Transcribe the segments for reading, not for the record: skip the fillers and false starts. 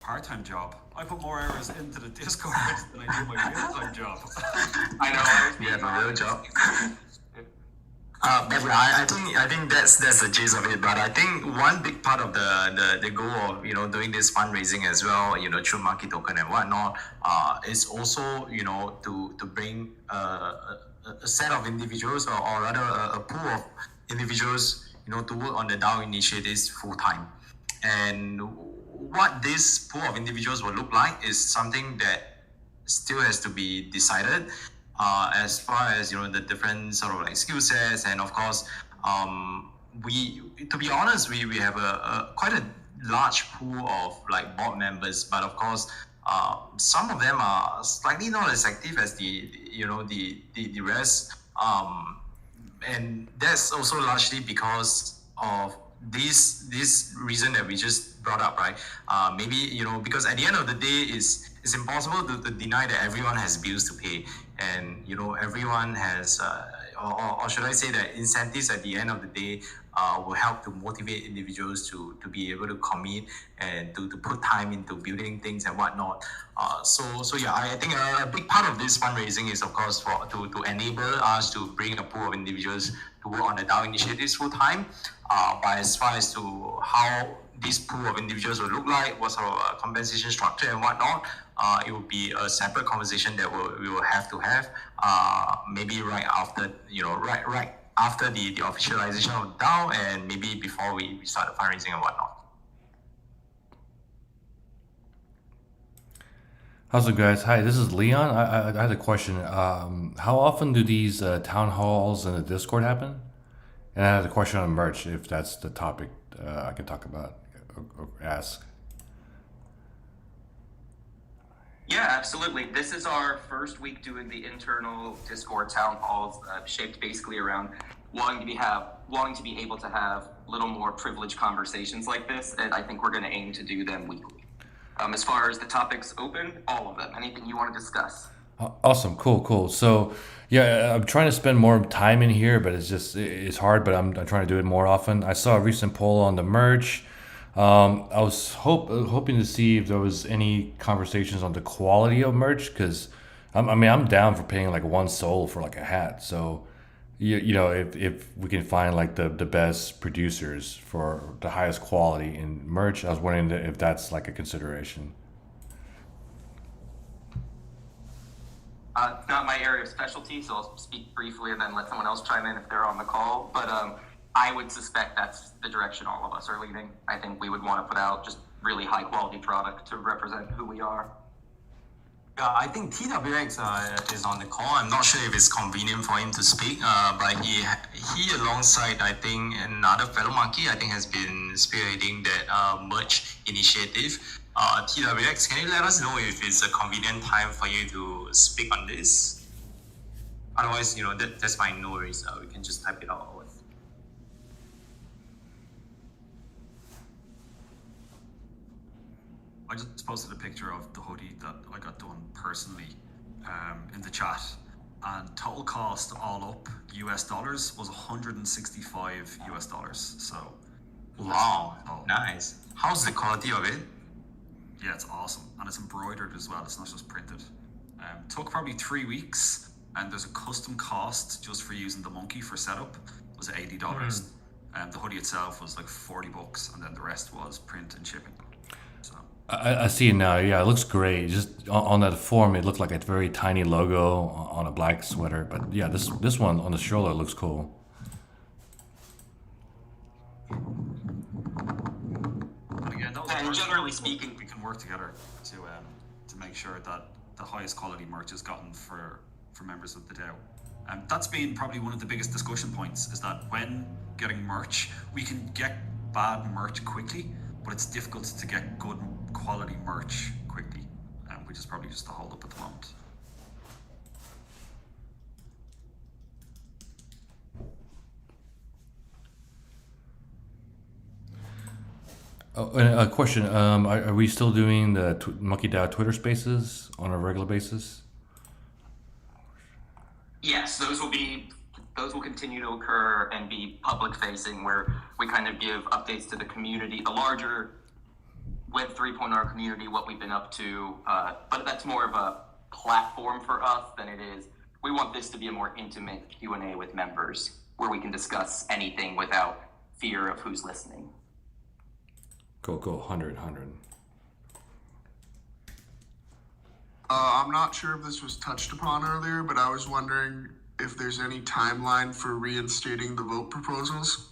part-time job. I put more hours into the Discord than I do my real-time job. I know. You have a real job. But yeah, I think that's the gist of it. But I think one big part of the goal of doing this fundraising as well, through Monkey Token and whatnot, is also to bring a set of individuals, or rather a pool of individuals, to work on the DAO initiatives full time. And what this pool of individuals will look like is something that still has to be decided, as far as the different sort of like skill sets. And of course, we to be honest, we have a quite a large pool of like board members, but of course, some of them are slightly not as active as the rest, and that's also largely because of this reason that we just brought up, right? Maybe because at the end of the day, it's impossible to deny that everyone has bills to pay, and everyone has, or should I say that incentives at the end of the day will help to motivate individuals to be able to commit and to put time into building things and whatnot. So yeah, I think a big part of this fundraising is, of course, to enable us to bring a pool of individuals to work on the DAO initiatives full time. But as far as to how this pool of individuals will look like, what sort of compensation structure and whatnot, it will be a separate conversation that we will have to have, maybe right after right after the officialization of DAO, and maybe before we start the fundraising and whatnot. How's it, guys? Hi, this is Leon. I had a question. How often do these town halls in the Discord happen? And I had a question on merch, if that's the topic I can talk about or ask. Yeah, absolutely. This is our first week doing the internal Discord town halls, shaped basically around wanting to be able to have little more privileged conversations like this, and I think we're going to aim to do them weekly. As far as the topics open, all of them. Anything you want to discuss? Awesome, cool. So, yeah, I'm trying to spend more time in here, but it's hard. But I'm trying to do it more often. I saw a recent poll on the merch. I was hoping to see if there was any conversations on the quality of merch, because I'm down for paying like one soul for like a hat. So, if we can find like the best producers for the highest quality in merch, I was wondering if that's like a consideration. Not my area of specialty, so I'll speak briefly and then let someone else chime in if they're on the call. But I would suspect that's the direction all of us are leaning. I think we would want to put out just really high quality product to represent who we are. I think TWX is on the call. I'm not sure if it's convenient for him to speak, but he alongside, I think, another fellow monkey, I think, has been spearheading that merch initiative. TWX, can you let us know if it's a convenient time for you to speak on this? Otherwise, that's fine, no worries. We can just type it out. I just posted a picture of the hoodie that I got done personally in the chat, and total cost all up US dollars was $165 US. So wow, nice. How's the quality of it? Yeah, it's awesome, and it's embroidered as well. It's not just printed. Took probably 3 weeks, and there's a custom cost just for using the monkey for setup was $80. The hoodie itself was like $40, and then the rest was print and shipping. So I see it now. Yeah, it looks great. Just on that form, it looked like a very tiny logo on a black sweater. But yeah, this one on the shoulder looks cool. And generally speaking, we can work together to make sure that the highest quality merch is gotten for members of the DAO. That's been probably one of the biggest discussion points, is that when getting merch, we can get bad merch quickly, but it's difficult to get good quality merch quickly, which is probably just the hold up at the moment. Oh, and a question: are we still doing the MonkeeDAO Twitter Spaces on a regular basis? Yes, those will continue to occur and be public facing, where we kind of give updates to the community, the larger Web 3.0 community, what we've been up to, but that's more of a platform for us than it is. We want this to be a more intimate Q&A with members where we can discuss anything without fear of who's listening. Go 100. I'm not sure if this was touched upon earlier, but I was wondering if there's any timeline for reinstating the vote proposals.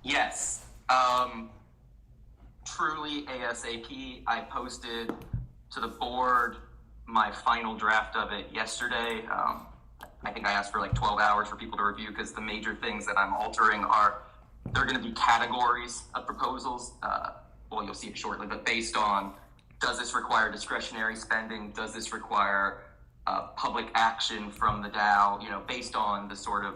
Yes. Truly ASAP. I posted to the board my final draft of it yesterday. I think I asked for like 12 hours for people to review because the major things that I'm altering are, there are going to be categories of proposals. Well, you'll see it shortly, but based on, does this require discretionary spending? Does this require public action from the DAO? You know, based on the sort of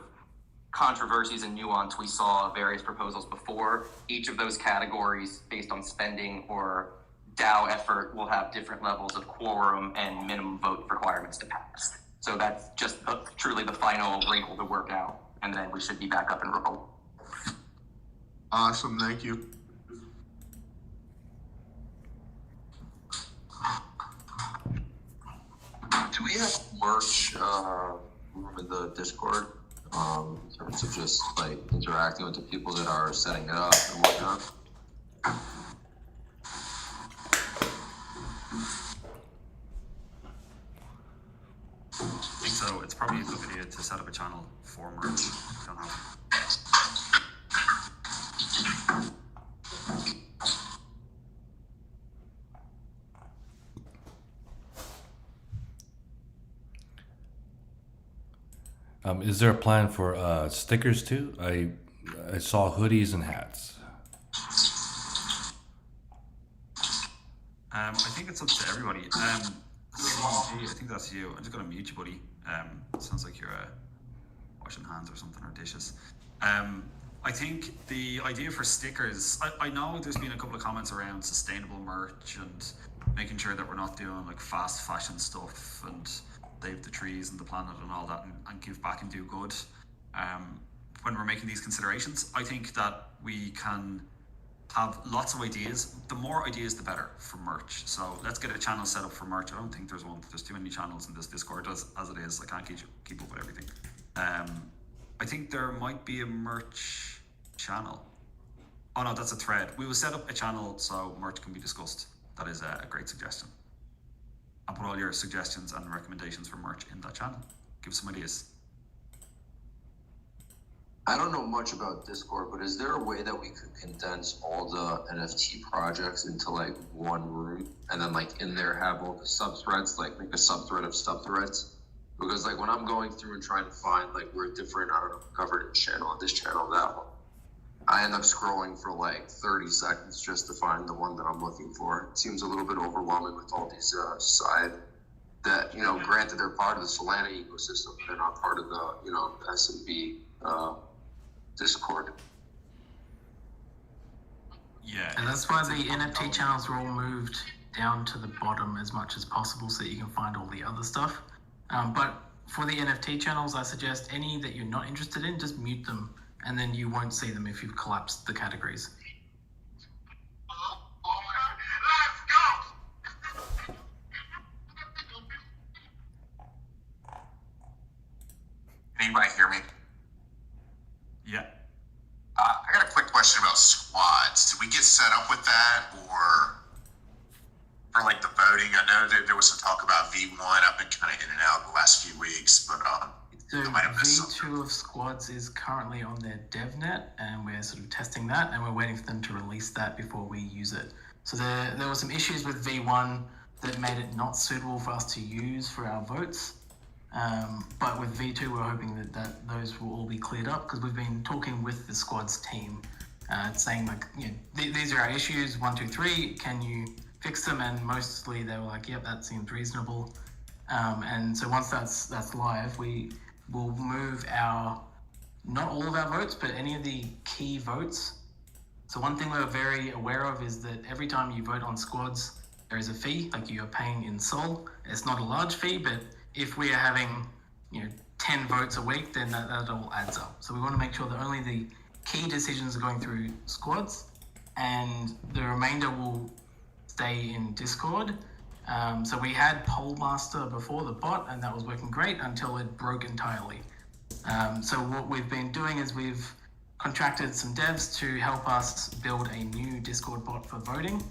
controversies and nuance we saw of various proposals before, each of those categories based on spending or DAO effort will have different levels of quorum and minimum vote requirements to pass. So that's just truly the final wrinkle to work out, and then we should be back up and roll. Awesome, thank you. Do we have merch room in the Discord in terms of just like interacting with the people that are setting it up and whatnot? So it's probably a good idea to set up a channel for merch. Don't have. Is there a plan for stickers too? I saw hoodies and hats. I think it's up to everybody. I think that's you. I'm just gonna mute you, buddy. Sounds like you're washing hands or something, or dishes. I think the idea for stickers, I know there's been a couple of comments around sustainable merch and making sure that we're not doing like fast fashion stuff and save the trees and the planet and all that, and give back and do good. When we're making these considerations, I think that we can have lots of ideas. The more ideas, the better for merch. So let's get a channel set up for merch. I don't think there's one. There's too many channels in this Discord as it is. I can't keep up with everything. I think there might be a merch channel. Oh no, that's a thread. We will set up a channel so merch can be discussed. That is a great suggestion. And put all your suggestions and recommendations for merch in that channel. Give some ideas. I don't know much about Discord, but is there a way that we could condense all the NFT projects into like one room and then like in there have all the subthreads, like make a subthread of subthreads? Because like when I'm going through and trying to find like where different, I don't know, covered in channel, this channel, that one, I end up scrolling for like 30 seconds just to find the one that I'm looking for. It seems a little bit overwhelming with all these side that, you know, granted they're part of the Solana ecosystem, but they're not part of the, you know, S&P Discord. Yeah. And that's why the NFT channels are all moved down to the bottom as much as possible so that you can find all the other stuff. But for the NFT channels, I suggest any that you're not interested in, just mute them, and then you won't see them if you've collapsed the categories. Anybody hear me? Yeah. I got a quick question about squads. Did we get set up with that, or for like the voting? I know that there was some talk about V1. I've been kind of in and out the last few weeks, but So I might have missed something. V2 of squads is currently on their DevNet, and we're sort of testing that, and we're waiting for them to release that before we use it. So there were some issues with V1 that made it not suitable for us to use for our votes. But with V2, we're hoping that those will all be cleared up, because we've been talking with the squads team, saying like, you know, these are our issues, 1, 2, 3, can you fix them? And mostly they were like, yep, that seems reasonable. And so once that's live, we will move not all of our votes, but any of the key votes. So one thing we're very aware of is that every time you vote on squads, there is a fee, like you are paying in Sol. It's not a large fee, but if we are having, 10 votes a week, then that all adds up. So we want to make sure that only the key decisions are going through squads, and the remainder will stay in Discord. So we had Pollmaster before the bot, and that was working great until it broke entirely. So what we've been doing is we've contracted some devs to help us build a new Discord bot for voting,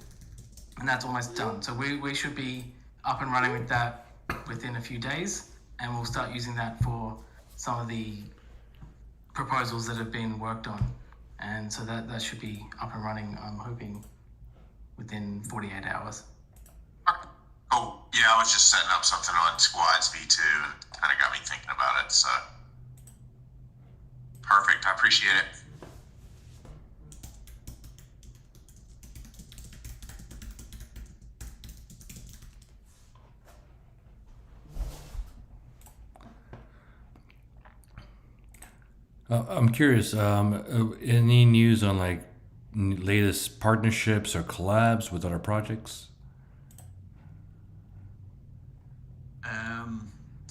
and that's almost done. So we should be up and running with that within a few days, and we'll start using that for some of the proposals that have been worked on. And so that should be up and running, I'm hoping, within 48 hours. Cool. Yeah, I was just setting up something on Squads V2 and kind of got me thinking about it. So perfect. I appreciate it. I'm curious. Any news on like latest partnerships or collabs with other projects?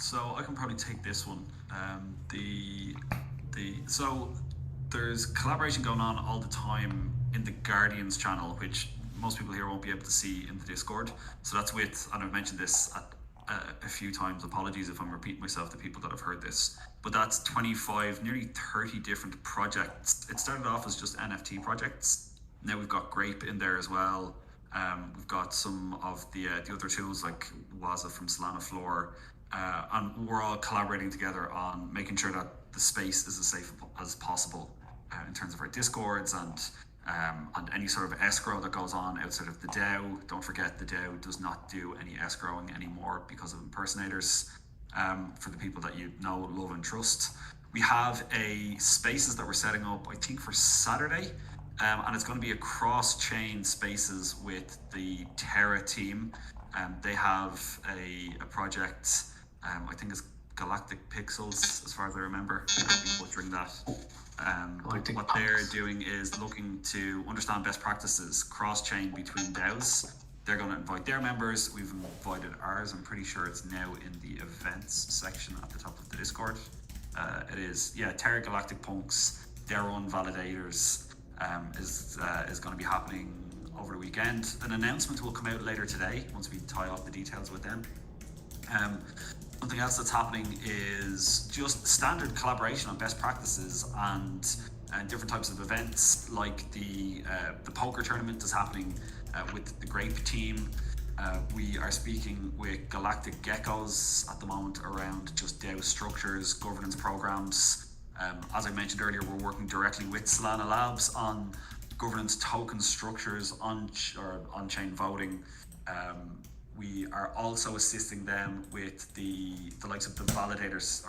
So I can probably take this one. So there's collaboration going on all the time in the Guardians channel, which most people here won't be able to see in the Discord. So that's with, and I've mentioned this a few times. Apologies if I'm repeating myself to people that have heard this, but that's 25, nearly 30 different projects. It started off as just NFT projects. Now we've got Grape in there as well. We've got some of the other tools like Waza from Solana Floor, and we're all collaborating together on making sure that the space is as safe as possible in terms of our Discords and any sort of escrow that goes on outside of the DAO. Don't forget, the DAO does not do any escrowing anymore because of impersonators. For the people that you know, love, and trust, we have a spaces that we're setting up, I think, for Saturday. And it's going to be a cross-chain spaces with the Terra team. They have a project, I think it's Galactic Pixels, as far as I remember. I'll be butchering that. But what they're doing is looking to understand best practices cross-chain between DAOs. They're going to invite their members. We've invited ours. I'm pretty sure it's now in the events section at the top of the Discord. It is, yeah, Terra Galactic Punks, their own validators. Is going to be happening over the weekend. An announcement will come out later today once we tie up the details with them. Something else that's happening is just standard collaboration on best practices and different types of events, like the poker tournament is happening with the Grape team. We are speaking with Galactic Geckos at the moment around just DAO structures, governance programs. As I mentioned earlier, we're working directly with Solana Labs on governance token structures on-chain voting. We are also assisting them with the likes of the validators,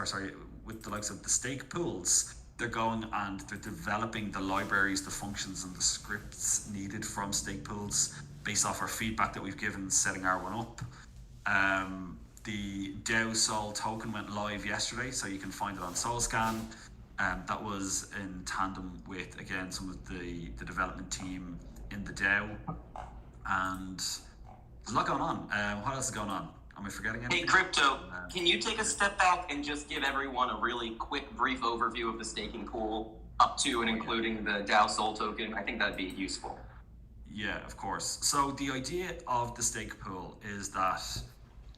with the likes of the stake pools. They're going and they're developing the libraries, the functions, and the scripts needed from stake pools based off our feedback that we've given setting our one up. The DAO Sol token went live yesterday, so you can find it on SolScan. That was in tandem with, again, some of the development team in the DAO. And there's a lot going on. What else is going on? Am I forgetting anything? Hey, Crypto, can you take a step back and just give everyone a really quick, brief overview of the staking pool up to and including the DAO Sol token? I think that'd be useful. Yeah, of course. So the idea of the stake pool is that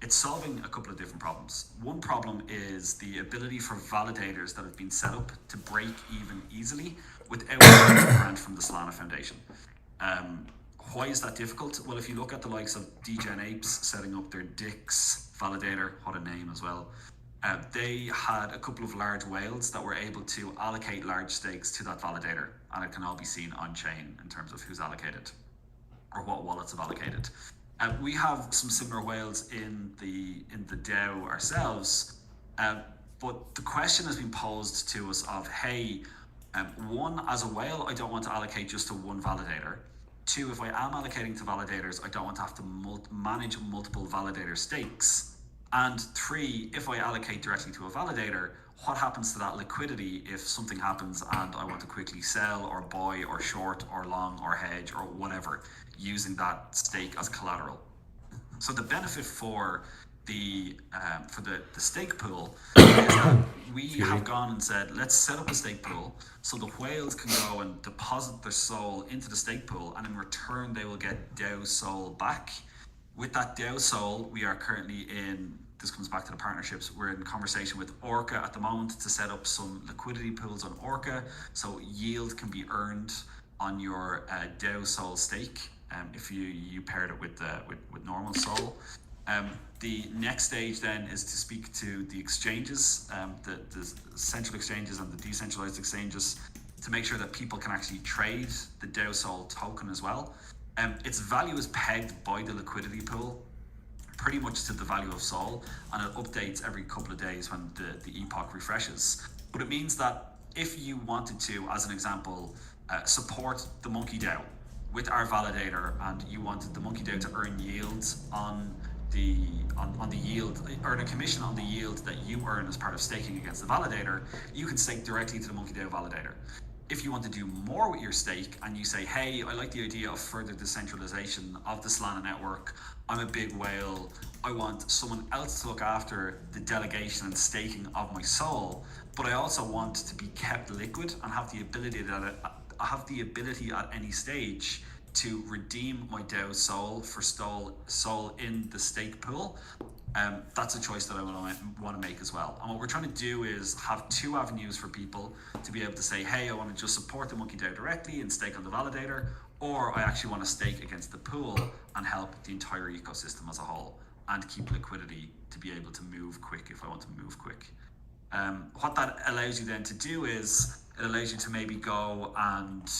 it's solving a couple of different problems. One problem is the ability for validators that have been set up to break even easily without a grant from the Solana Foundation. Why is that difficult? Well, if you look at the likes of DGen Apes setting up their Dix validator, what a name as well, they had a couple of large whales that were able to allocate large stakes to that validator, and it can all be seen on chain in terms of who's allocated or what wallets have allocated. We have some similar whales in the DAO ourselves, but the question has been posed to us of, hey, one, as a whale, I don't want to allocate just to one validator. Two, if I am allocating to validators, I don't want to have to manage multiple validator stakes. And three, if I allocate directly to a validator, what happens to that liquidity if something happens and I want to quickly sell or buy or short or long or hedge or whatever, using that stake as collateral? So the benefit for for the stake pool is that we have gone and said, let's set up a stake pool so the whales can go and deposit their soul into the stake pool, and in return they will get DAO soul back. With that DAO soul, we are currently this comes back to the partnerships, we're in conversation with Orca at the moment to set up some liquidity pools on Orca, so yield can be earned on your DAO soul stake if you paired it with normal soul. The next stage then is to speak to the exchanges, the central exchanges and the decentralized exchanges, to make sure that people can actually trade the DAO Soul token as well. Its value is pegged by the liquidity pool, pretty much to the value of Sol, and it updates every couple of days when the epoch refreshes. But it means that if you wanted to, as an example, support the MonkeeDAO with our validator, and you wanted the MonkeeDAO to earn yields on the yield, earn a commission on the yield that you earn as part of staking against the validator, you can stake directly to the MonkeeDAO validator. If you want to do more with your stake and you say, hey, I like the idea of further decentralization of the Solana network, I'm a big whale, I want someone else to look after the delegation and staking of my soul, but I also want to be kept liquid and have the ability at any stage to redeem my DAO soul for soul in the stake pool. That's a choice that I want to make as well. And what we're trying to do is have two avenues for people to be able to say, hey, I want to just support the MonkeeDAO directly and stake on the validator, or I actually want to stake against the pool and help the entire ecosystem as a whole and keep liquidity to be able to move quick if I want to move quick. What that allows you then to do is it allows you to maybe go and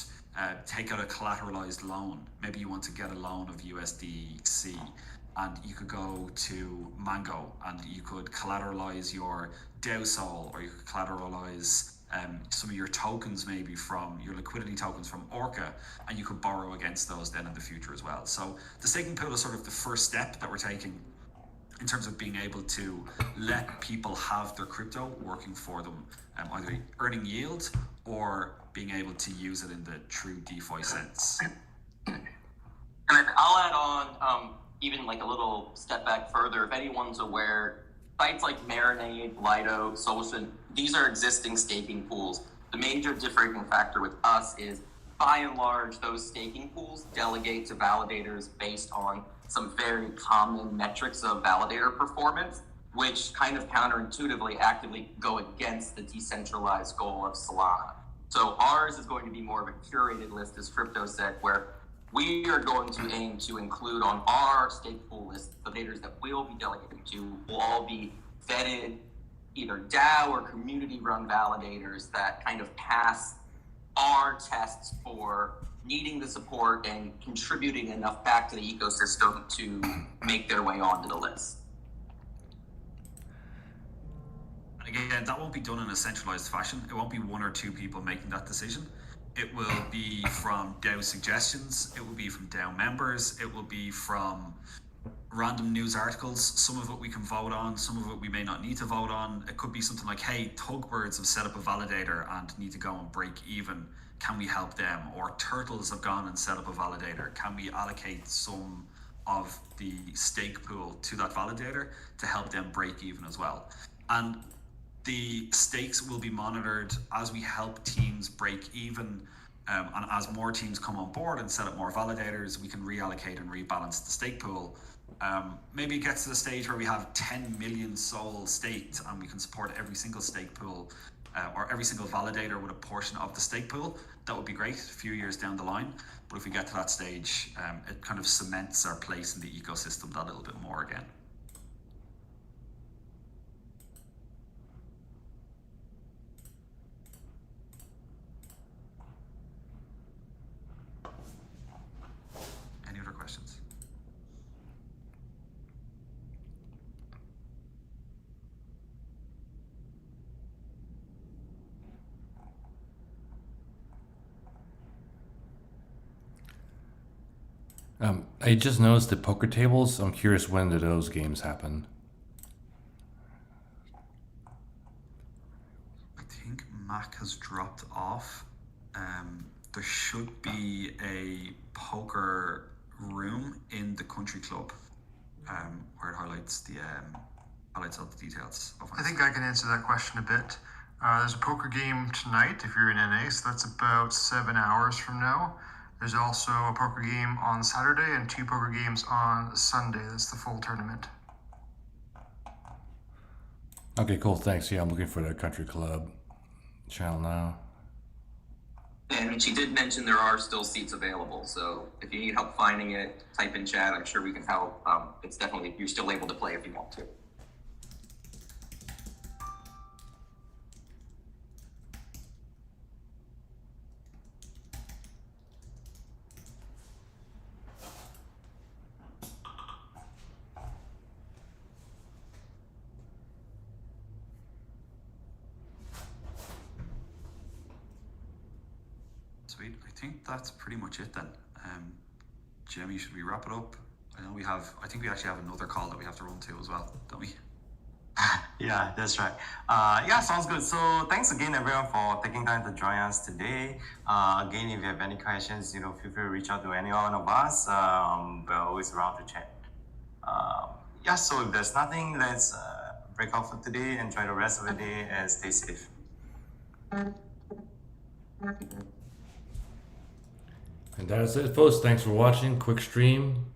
take out a collateralized loan. Maybe you want to get a loan of USDC, and you could go to Mango and you could collateralize your DAO Soul, or you could collateralize some of your tokens, maybe from your liquidity tokens from Orca, and you could borrow against those then in the future as well. So the staking pool is sort of the first step that we're taking in terms of being able to let people have their crypto working for them, either earning yield or being able to use it in the true DeFi sense. And I'll add on, even like a little step back further, if anyone's aware, sites like Marinade, Lido, Solution, these are existing staking pools. The major differentiating factor with us is, by and large, those staking pools delegate to validators based on some very common metrics of validator performance, which kind of counterintuitively actively go against the decentralized goal of Solana. So ours is going to be more of a curated list, as Crypto said, where we are going to aim to include on our stake pool list, the validators that we'll be delegating to will all be vetted, either DAO or community-run validators that kind of pass our tests for needing the support and contributing enough back to the ecosystem to make their way onto the list. And again, that won't be done in a centralized fashion. It won't be one or two people making that decision. It will be from DAO suggestions, it will be from DAO members, it will be from random news articles. Some of it we can vote on, some of it we may not need to vote on. It could be something like, hey, Tugbirds have set up a validator and need to go and break even. Can we help them? Or Turtles have gone and set up a validator. Can we allocate some of the stake pool to that validator to help them break even as well? And the stakes will be monitored as we help teams break even, and as more teams come on board and set up more validators, we can reallocate and rebalance the stake pool. Maybe it gets to the stage where we have 10 million soul staked and we can support every single stake pool or every single validator with a portion of the stake pool. That would be great a few years down the line. But if we get to that stage, it kind of cements our place in the ecosystem that little bit more again. Any other questions? I just noticed the poker tables. I'm curious, when do those games happen? I think Mac has dropped off. There should be a poker room in the country club. where it highlights the highlights all the details of it. I think I can answer that question a bit. There's a poker game tonight if you're in NA, so that's about 7 hours from now. There's also a poker game on Saturday and 2 poker games on Sunday. That's the full tournament. Okay, cool. Thanks. Yeah, I'm looking for the country club channel now. And she did mention there are still seats available, so if you need help finding it, type in chat. I'm sure we can help. It's definitely, you're still able to play if you want to. Sweet. I think that's pretty much it then. Jimmy, should we wrap it up? I know I think we actually have another call that we have to run to as well, don't we? Yeah, that's right. Yeah, sounds good. So thanks again, everyone, for taking time to join us today. Again, if you have any questions, feel free to reach out to any one of us. We're always around to chat. Yeah, so if there's nothing, let's break off for today. Enjoy the rest of the day and stay safe. And that is it, folks. Thanks for watching. Quick stream.